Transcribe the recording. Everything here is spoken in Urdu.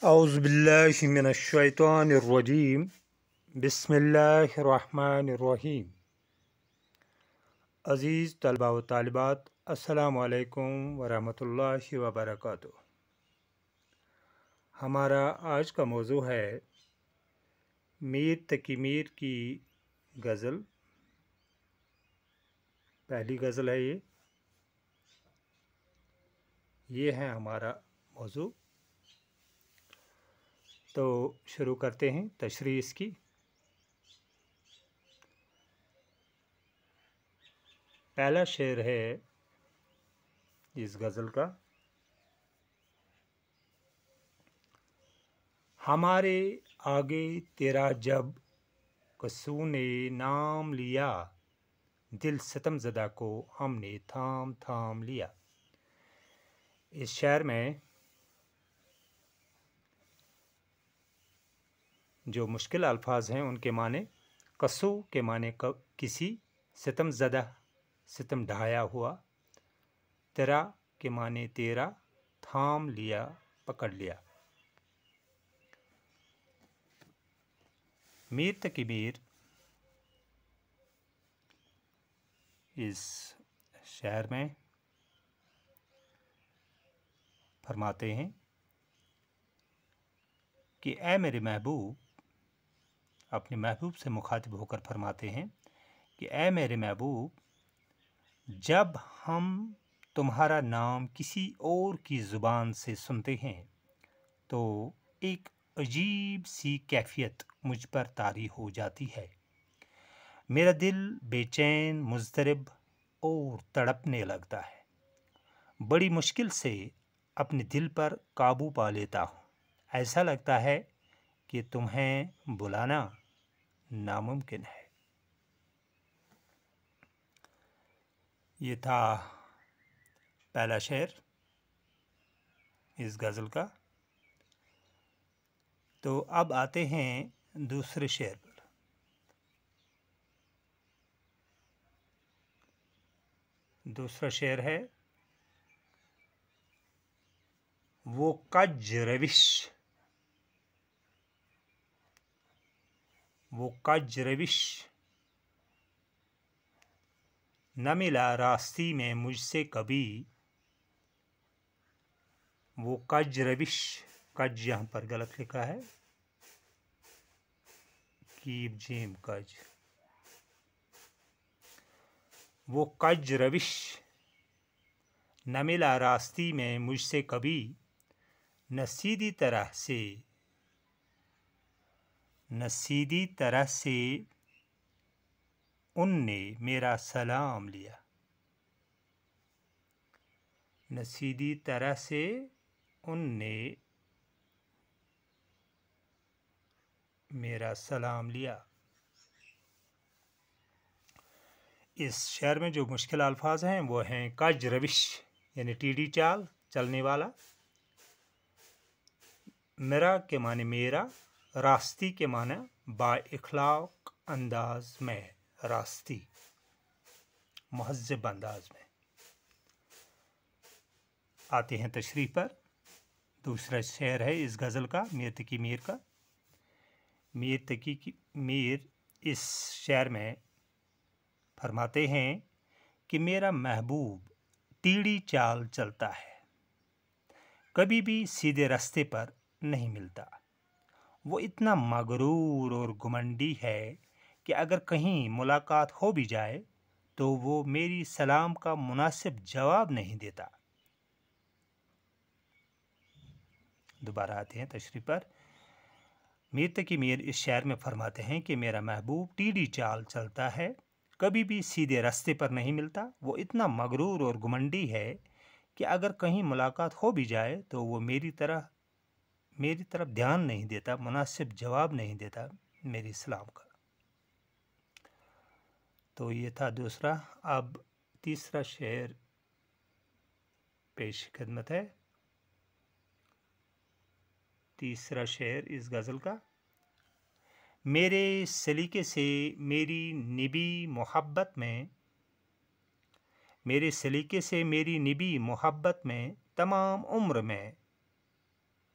اعوذ باللہ من الشیطان الرجیم بسم اللہ الرحمن الرحیم۔ عزیز طلباء و طالبات، السلام علیکم ورحمۃ اللہ وبرکاتہ۔ ہمارا آج کا موضوع ہے میر تقی میر کی غزل۔ پہلی غزل ہے یہ ہے ہمارا موضوع۔ تو شروع کرتے ہیں تشریح اس کی۔ پہلا شعر ہے اس غزل کا: ہمارے آگے تیرا جب قصوں نے نام لیا، دل ستم زدہ کو ہم نے تھام تھام لیا۔ اس شعر میں جو مشکل الفاظ ہیں ان کے معنی: قصو کے معنی کسی، ستم زدہ ستم ڈھایا ہوا، تیرا کے معنی تیرا، تھام لیا پکڑ لیا۔ میر تقی میر اس شعر میں فرماتے ہیں کہ اے میرے محبوب، اپنے محبوب سے مخاطب ہو کر فرماتے ہیں کہ اے میرے محبوب، جب ہم تمہارا نام کسی اور کی زبان سے سنتے ہیں تو ایک عجیب سی کیفیت مجھ پر طاری ہو جاتی ہے۔ میرا دل بے چین، مضطرب اور تڑپنے لگتا ہے۔ بڑی مشکل سے اپنے دل پر قابو پا لیتا ہوں۔ ایسا لگتا ہے کہ تمہیں بلانا ناممکن ہے۔ یہ تھا پہلا شعر اس غزل کا۔ تو اب آتے ہیں دوسرے شعر پر۔ دوسرا شعر ہے: وہ کج روش، وہ کج روش نہ ملا راستی میں مجھ سے کبھی۔ وہ کج روش، کج یہاں پر غلط لکھا ہے، کیب جیم کج۔ وہ کج روش نہ ملا راستی میں مجھ سے کبھی، نہ سیدھی طرح سے ان نے میرا سلام لیا۔ نہ سیدھی طرح سے ان نے میرا سلام لیا۔ اس شعر میں جو مشکل الفاظ ہیں وہ ہیں کج روش یعنی ٹیڑھی چال، چلنے والا، میرا کے معنی میرا، راستی کے معنی با اخلاق انداز میں، راستی مہذب انداز میں۔ آتے ہیں تشریح پر۔ دوسرا شعر ہے اس غزل کا میر تقی میر کا۔ میر تقی میر اس شعر میں فرماتے ہیں کہ میرا محبوب ٹیڑھی چال چلتا ہے، کبھی بھی سیدھے راستے پر نہیں ملتا۔ وہ اتنا مغرور اور گھمنڈی ہے کہ اگر کہیں ملاقات ہو بھی جائے تو وہ میری سلام کا مناسب جواب نہیں دیتا۔ دوبارہ آتے ہیں تشریح پر۔ میر تقی میر اس شعر میں فرماتے ہیں کہ میرا محبوب ٹیڑھی چال چلتا ہے، کبھی بھی سیدھے راستے پر نہیں ملتا۔ وہ اتنا مغرور اور گھمنڈی ہے کہ اگر کہیں ملاقات ہو بھی جائے تو وہ میری طرف دھیان نہیں دیتا، مناسب جواب نہیں دیتا میری سلام کا۔ تو یہ تھا دوسرا۔ اب تیسرا شعر پیش خدمت ہے۔ تیسرا شعر اس غزل کا: میرے سلیقے سے میری نبی محبت میں، میرے سلیقے سے میری نبی محبت میں، تمام عمر میں